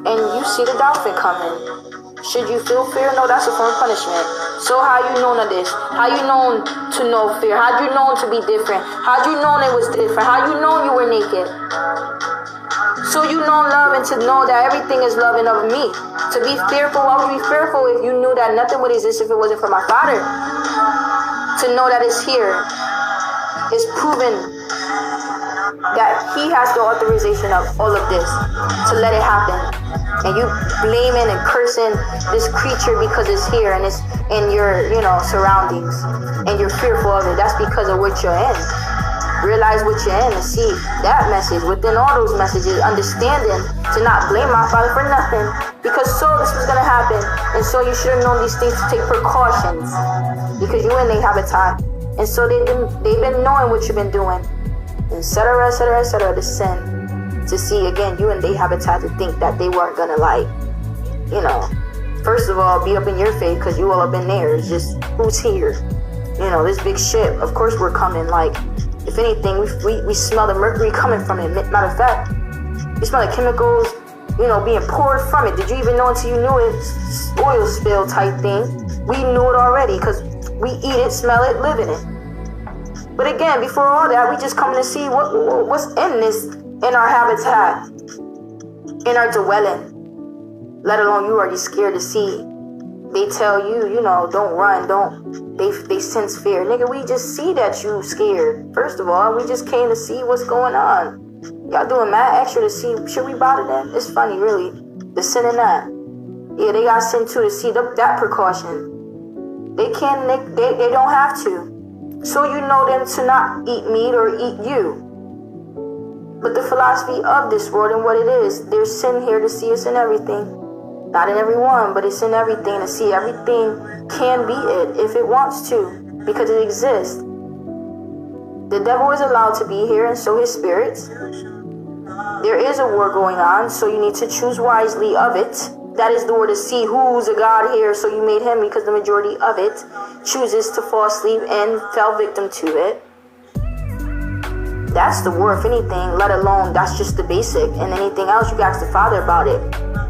and you see the dolphin coming. Should you feel fear? No, that's a form of punishment. So how you known of this? How you known to know fear? How you known to be different? How you known it was different? How you known you were naked? So you know love and to know that everything is love and of me. To be fearful, why would you be fearful if you knew that nothing would exist if it wasn't for my Father? To know that it's here is proven that He has the authorization of all of this to let it happen. And you blaming and cursing this creature because it's here and it's in your, surroundings. And you're fearful of it. That's because of what you're in. Realize what you're in and see that message within all those messages. Understanding to not blame my Father for nothing. Because this was going to happen. And so you should have known these things to take precautions. Because you're in their habitat. And so they've been knowing what you've been doing. Etc., etc., etc., to sin. To see, again, you and they habitat to think that they weren't gonna first of all, be up in your faith because you all up in there. It's just, who's here? This big ship, of course we're coming. Like, if anything, we smell the mercury coming from it. Matter of fact, we smell the chemicals, being poured from it. Did you even know until you knew it? Oil spill type thing. We knew it already because we eat it, smell it, live in it. But again, before all that, we just coming to see what's in this, in our habitat, in our dwelling. Let alone you already scared to see. They tell you, don't run, don't. They sense fear. Nigga, we just see that you scared. First of all, we just came to see what's going on. Y'all doing mad extra to see, should we bother them? It's funny, really. The sin in that. Yeah, they got sin too to see that precaution. They don't have to. So you know them to not eat meat or eat you. But the philosophy of this world and what it is, there's sin here to see. It's in everything. Not in everyone, but it's in everything to see. Everything can be it if it wants to, because it exists. The devil is allowed to be here, and so his spirits. There is a war going on, so you need to choose wisely of it. That is the war to see who's a God here, so you made him, because the majority of it chooses to fall asleep and fell victim to it. That's the war, if anything, let alone that's just the basic. And anything else, you can ask the Father about it.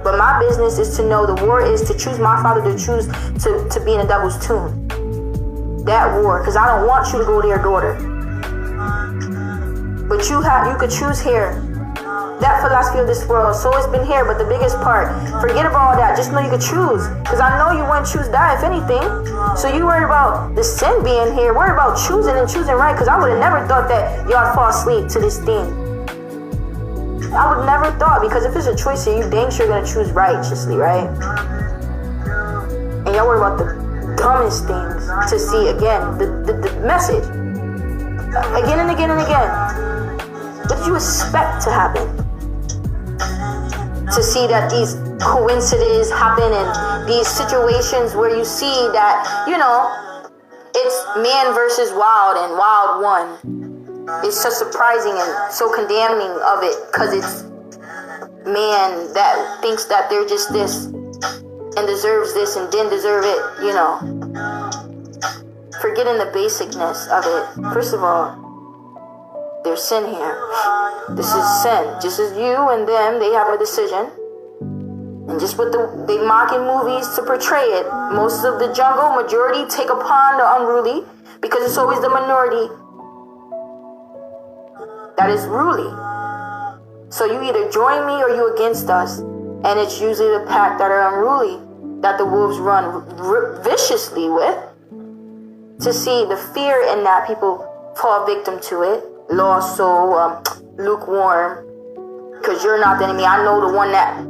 But my business is to know the war is to choose my Father, to choose to be in the devil's tomb. That war, because I don't want you to go to your daughter. But you could choose here. That philosophy of this world, so it's been here, but the biggest part, forget about all that, just know you could choose. Because I know you wouldn't choose that, if anything. So you worry about the sin being here, worry about choosing and choosing right, because I would have never thought that y'all fall asleep to this thing. I would never thought, because if it's a choice here, you dang sure gonna choose righteously, right? And y'all worry about the dumbest things to see, again, the message. Again and again and again. What did you expect to happen? To see that these coincidences happen and these situations where you see that, it's man versus wild and wild won. It's so surprising and so condemning of it because it's man that thinks that they're just this and deserves this and didn't deserve it, Forgetting the basicness of it. First of all, there's sin here. This is sin. Just as you and them, they have a decision. And just with they mocking movies to portray it, most of the jungle majority take upon the unruly because it's always the minority that is ruly. So you either join me or you against us. And it's usually the pack that are unruly that the wolves run viciously with. To see the fear in that, people fall victim to it. Lost soul, lukewarm, because you're not the enemy. I know the one that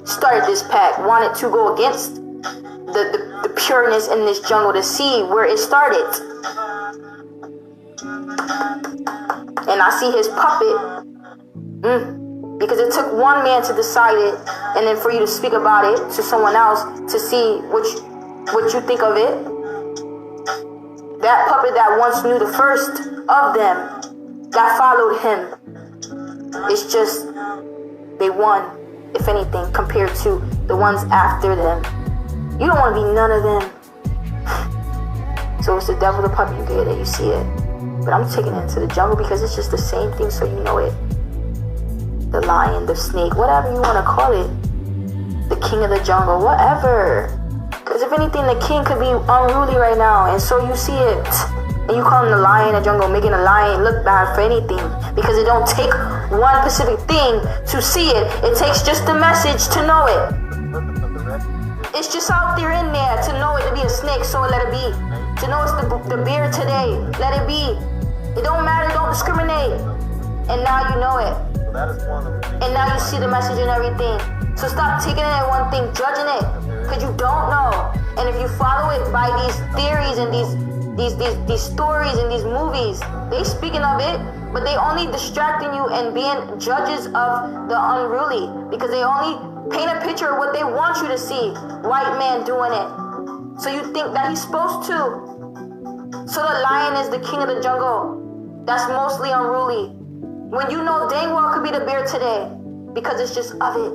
started this pack wanted to go against the pureness in this jungle to see where it started. And I see his puppet, because it took one man to decide it, and then for you to speak about it to someone else to see what you think of it. That puppet that once knew the first of them, that followed him. It's just, they won, if anything, compared to the ones after them. You don't want to be none of them. So it's the devil, the puppet, you get it, you see it. But I'm taking it into the jungle because it's just the same thing, so you know it. The lion, the snake, whatever you want to call it. the king of the jungle, whatever. Because if anything, the king could be unruly right now, and so you see it, and you call him the lion of the jungle, making a lion look bad for anything, because it don't take one specific thing to see it. It takes just the message to know it. It's just out there in there to know it to be a snake, so let it be. To know it's the bear today, let it be. It don't matter, don't discriminate. And now you know it. And now you see the message and everything. So stop taking it at one thing, judging it, because you don't know. And if you follow it by these theories and these stories and these movies, they speaking of it, but they only distracting you and being judges of the unruly, because they only paint a picture of what they want you to see. White man doing it. So you think that he's supposed to. So the lion is the king of the jungle. That's mostly unruly. When you know dang well could be the bear today, because it's just of it.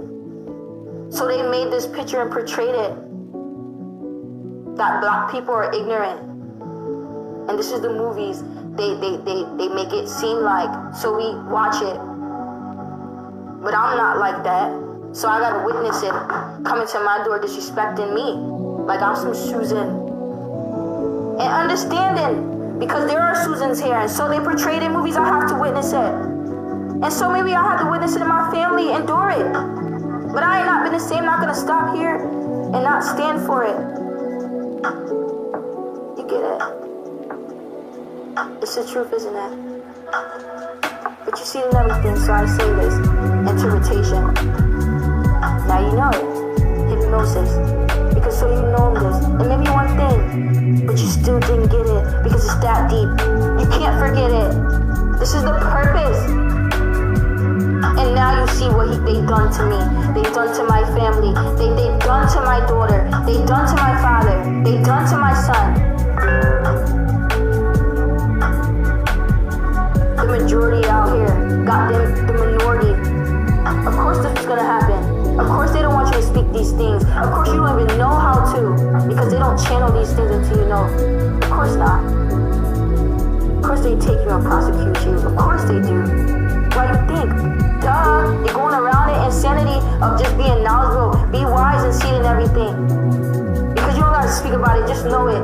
So they made this picture and portrayed it. That black people are ignorant. And this is the movies. They make it seem like, so we watch it. But I'm not like that. So I gotta witness it coming to my door disrespecting me. Like I'm some Susan. And understanding, because there are Susans here, and so they portray it in movies, I have to witness it. And so maybe I have to witness it in my family, endure it. But I ain't not been the same, not gonna stop here and not stand for it. You get it? It's the truth, isn't it? But you see it in everything, so I say this. Interpretation. Now you know it. Hypnosis. Because so you know this. And maybe one thing, but you still didn't get it because it's that deep. You can't forget it. This is the purpose. And now you see what they done to me. They done to my family. They done to my daughter. They done to my father. They done to my son. The majority out here got them, the minority. Of course this is gonna happen. Of course they don't want you to speak these things. Of course you don't even know how to, because they don't channel these things until you know. Of course not. Of course they take you and prosecute you. Of course they do. Why you think? Duh. You're going around it, insanity of just being knowledgeable. Be wise and see it in everything. Because you don't gotta speak about it, just know it.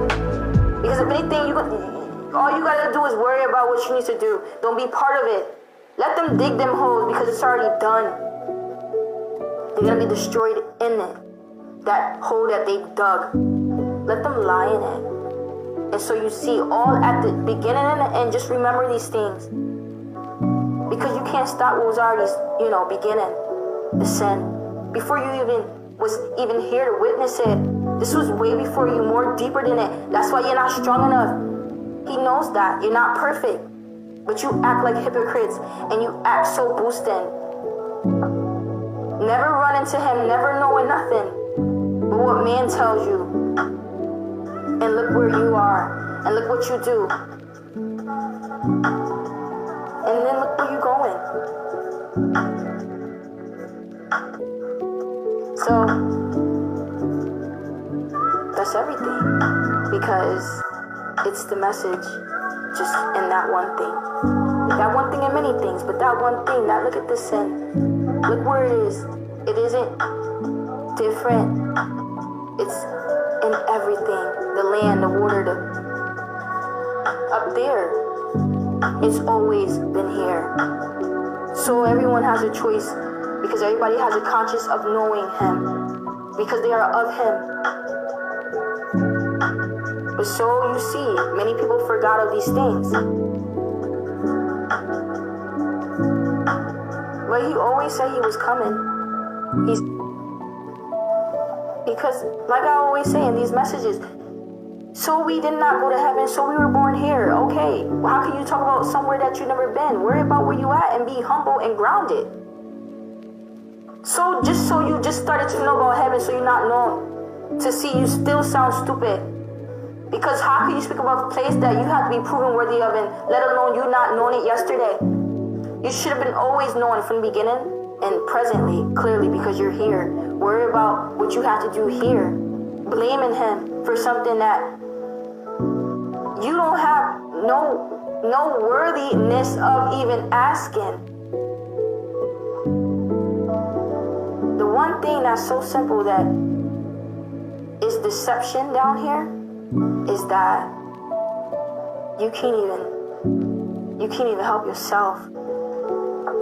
Because if anything, all you gotta do is worry about what you need to do. Don't be part of it. Let them dig them holes, because it's already done. They're gonna be destroyed in it. That hole that they dug. Let them lie in it. And so you see all at the beginning and the end, just remember these things. Because you can't stop what was already, beginning. The sin. Before you was even here to witness it. This was way before you, more deeper than it. That's why you're not strong enough. He knows that. You're not perfect. But you act like hypocrites. And you act so boosting. Never run into him, never knowing nothing but what man tells you. And look where you are. And look what you do. And then look where you're going. So, that's everything. Because it's the message just in that one thing. That one thing and many things, but that one thing, that look at this sin. Look where it is. It isn't different. It's in everything. The land, the water, up there. It's always been here. So everyone has a choice, because everybody has a conscience of knowing him, because they are of him. But so you see, many people forgot of these things. But he always said he was coming. Because, like I always say in these messages, so we did not go to heaven, so we were born here. Okay, well, how can you talk about somewhere that you've never been? Worry about where you at and be humble and grounded. So you just started to know about heaven, so you're not known. To see you still sound stupid. Because how can you speak about a place that you have to be proven worthy of, and let alone you not knowing it yesterday? You should have been always knowing from the beginning and presently, clearly, because you're here. Worry about what you have to do here. Blaming him for something that you don't have no worthiness of even asking. The one thing that's so simple that is deception down here is that you can't even help yourself.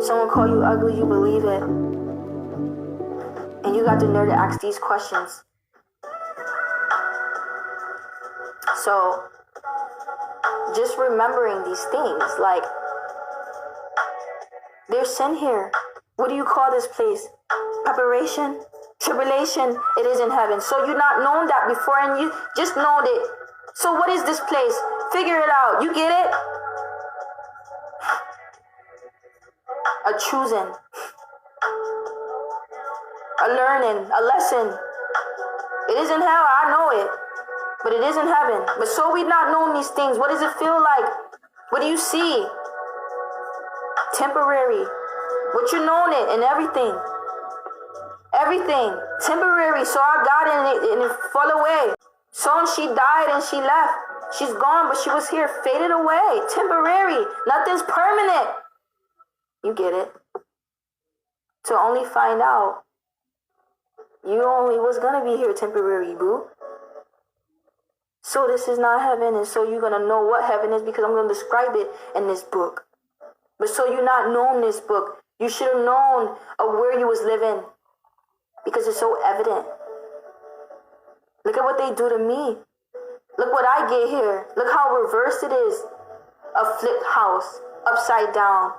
Someone call you ugly, you believe it. And you got the nerve to ask these questions. So, just remembering these things, like, there's sin here. What do you call this place? Preparation? Tribulation? It is in heaven. So you're not known that before, and you just know it. So what is this place? Figure it out. You get it? A choosing. A learning. A lesson. It is in hell. I know it. But it is in heaven. But so we've not known these things. What does it feel like? What do you see? Temporary. What you known it and everything. Everything. Temporary. So I got in it and it fell away. So she died and she left. She's gone, but she was here. Faded away. Temporary. Nothing's permanent. You get it? To only find out you only was gonna be here temporary, boo. So this is not heaven, and so you're gonna know what heaven is because I'm gonna describe it in this book. But so you not known this book, you should have known of where you was living because it's so evident. Look at what they do to me. Look what I get here. Look how reversed it is. A flipped house, upside down.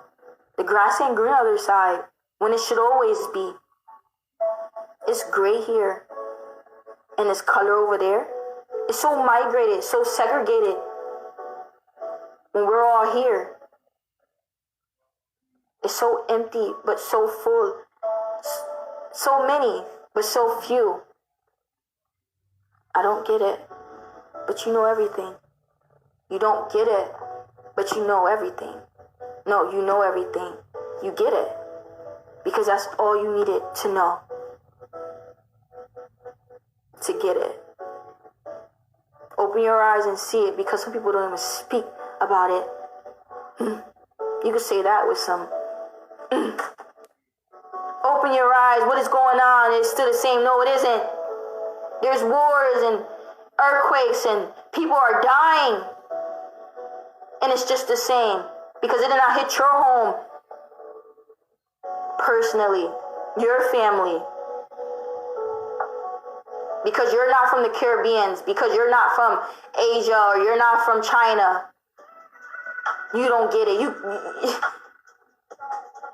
The grass ain't green on the other side when it should always be. It's gray here, and it's color over there. It's so migrated, so segregated. When we're all here, it's so empty, but so full. So many, but so few. I don't get it, but you know everything. You don't get it, but you know everything. No, you know everything. You get it, because that's all you needed to know. To get it. Open your eyes and see it, because some people don't even speak about it. You could say that with some. Open your eyes. What is going on? It's still the same. No, it isn't. There's wars and earthquakes and people are dying. And it's just the same. Because it did not hit your home. Personally. Your family. Because you're not from the Caribbean. Because you're not from Asia or you're not from China. You don't get it. You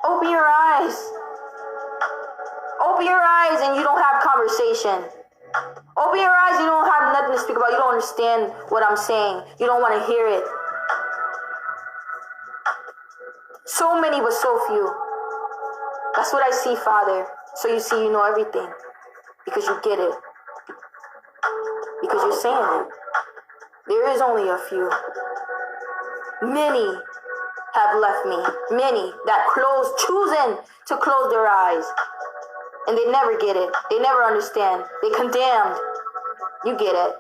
open your eyes. Open your eyes and you don't have conversation. Open your eyes, you don't have nothing to speak about. You don't understand what I'm saying. You don't want to hear it. So many, but so few. That's what I see, Father. So you see, you know everything. Because you get it. Because you're saying it. There is only a few. Many have left me. Many that choosing to close their eyes. And they never get it. They never understand. They condemned. You get it.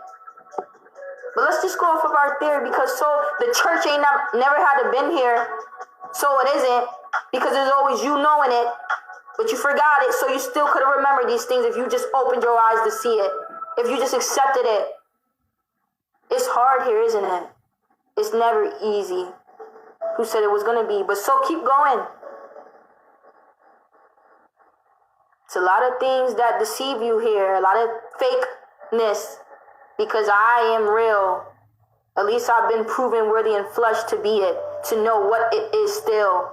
But let's just go off of our theory, because so the church ain't never had to been here. So it isn't. Because there's always you knowing it. But you forgot it, so you still could have remembered these things if you just opened your eyes to see it. If you just accepted it. It's hard here, isn't it? It's never easy. Who said it was going to be? But so keep going. It's a lot of things that deceive you here. A lot of fakeness. Because I am real. At least I've been proven worthy in flesh to be it. To know what it is still.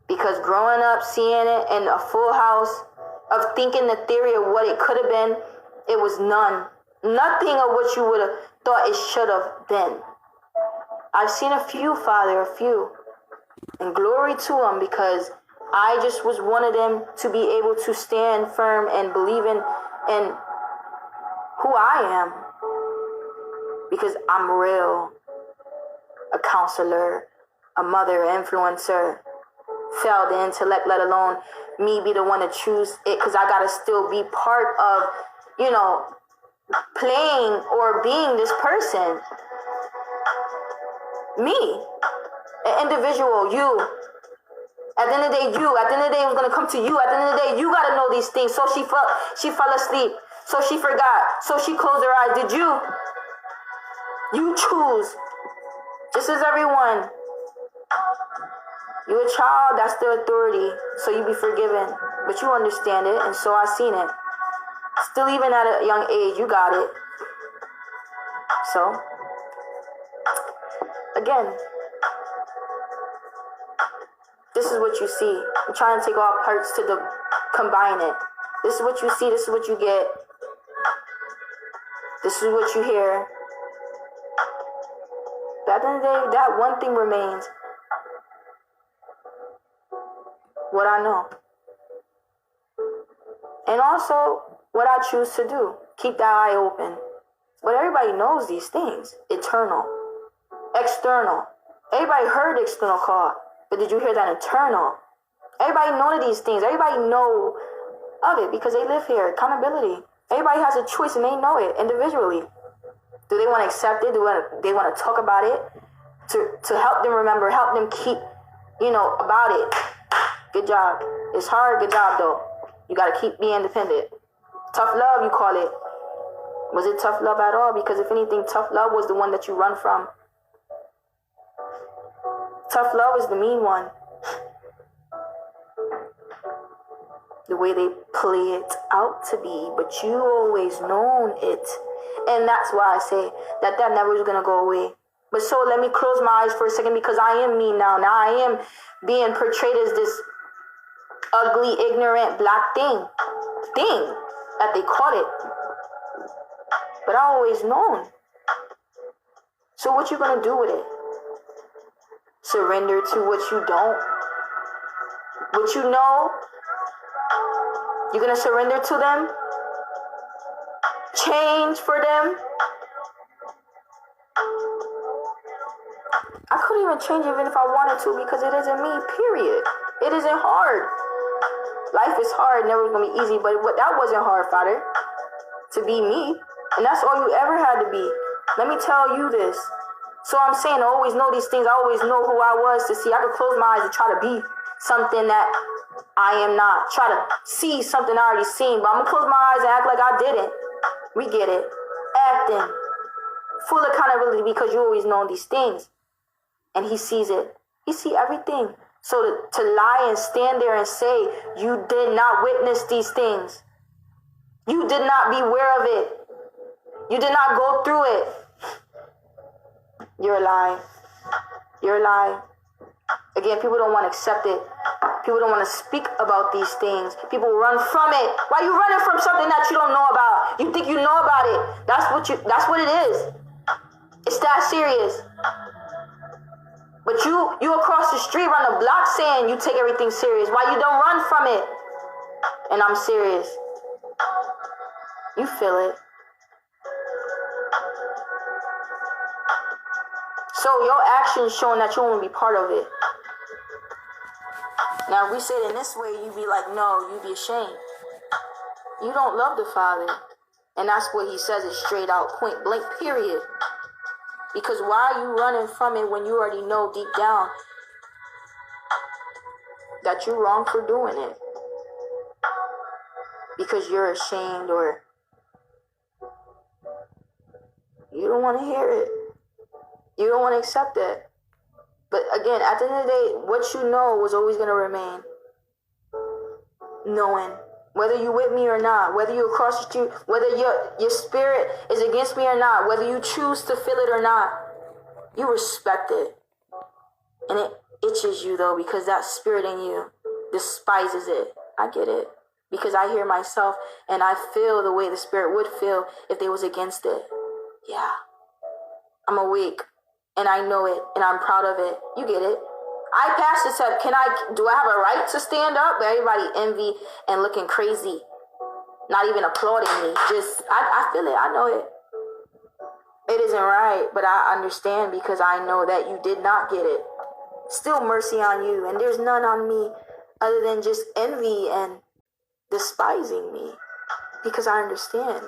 Because growing up, seeing it in a full house, of thinking the theory of what it could have been, it was none. Nothing of what you would have thought it should have been. I've seen a few, Father, a few. And glory to them, because I just was one of them to be able to stand firm and believe in who I am. Because I'm real. A counselor, a mother, an influencer. Failed the intellect, let alone me be the one to choose it, because I gotta still be part of, playing or being this person. Me. An individual, you. At the end of the day, you. At the end of the day, it was gonna come to you. At the end of the day, you gotta know these these things. So she fell asleep. So she forgot. So she closed her eyes. Did you? You choose. Just as everyone. You're a child, that's the authority. So you be forgiven. But you understand it, and so I seen it. Still, even at a young age, you got it. So, again, this is what you see. I'm trying to take all parts to combine it. This is what you see. This is what you get. This is what you hear. But at the end of the day, that one thing remains. What I know. And also, what I choose to do. Keep that eye open. But everybody knows these things. Eternal. External. Everybody heard external call. But did you hear that internal? Everybody know these things. Everybody know of it because they live here. Accountability. Everybody has a choice and they know it individually. Do they want to accept it? Do they want to talk about it? To help them remember, help them keep, about it. Good job. It's hard. Good job, though. You got to keep being independent. Tough love, you call it. Was it tough love at all? Because if anything, tough love was the one that you run from. Tough love is the mean one. The way they play it out to be, but you always known it. And that's why I say that never is going to go away. But so let me close my eyes for a second because I am me now. Now I am being portrayed as this ugly, ignorant, black thing that they call it. But I always known. So what you going to do with it? Surrender to what you don't? What you know? You're going to surrender to them? Change for them? I couldn't even change even if I wanted to because it isn't me, period. It isn't hard. Life is hard, never going to be easy, but that wasn't hard, Father, to be me. And that's all you ever had to be. Let me tell you this. So I'm saying I always know these things. I always know who I was to see. I could close my eyes and try to be something that I am not. Try to see something I already seen. But I'm going to close my eyes and act like I didn't. We get it. Acting. Full accountability because you always know these things. And he sees it. He sees everything. So to lie and stand there and say, you did not witness these things. You did not be aware of it. You did not go through it. You're a lie. You're a lie. Again, people don't want to accept it. People don't want to speak about these things. People run from it. Why are you running from something that you don't know about? You think you know about it. That's what it is. It's that serious. But you across the street, run the block saying you take everything serious. Why you don't run from it? And I'm serious. You feel it. So your actions showing that you want to be part of it. Now, if we say it in this way, you'd be like, no, you'd be ashamed. You don't love the Father. And that's what he says is straight out, point blank, period. Because why are you running from it when you already know deep down that you're wrong for doing it? Because you're ashamed or you don't want to hear it. You don't want to accept it. But again, at the end of the day, what you know was always going to remain. Knowing. Whether you with me or not, whether you across the street, whether your spirit is against me or not, whether you choose to feel it or not, you respect it. And it itches you though, because that spirit in you despises it. I get it. Because I hear myself and I feel the way the spirit would feel if they was against it. Yeah. I'm awake and I know it and I'm proud of it. You get it. I passed the step. Do I have a right to stand up? But everybody envy and looking crazy. Not even applauding me. I feel it. I know it. It isn't right, but I understand because I know that you did not get it. Still mercy on you. And there's none on me other than just envy and despising me. Because I understand.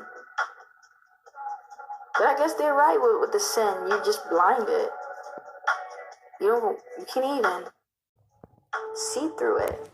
But I guess they're right with the sin. You're just blinded. You can't even see through it.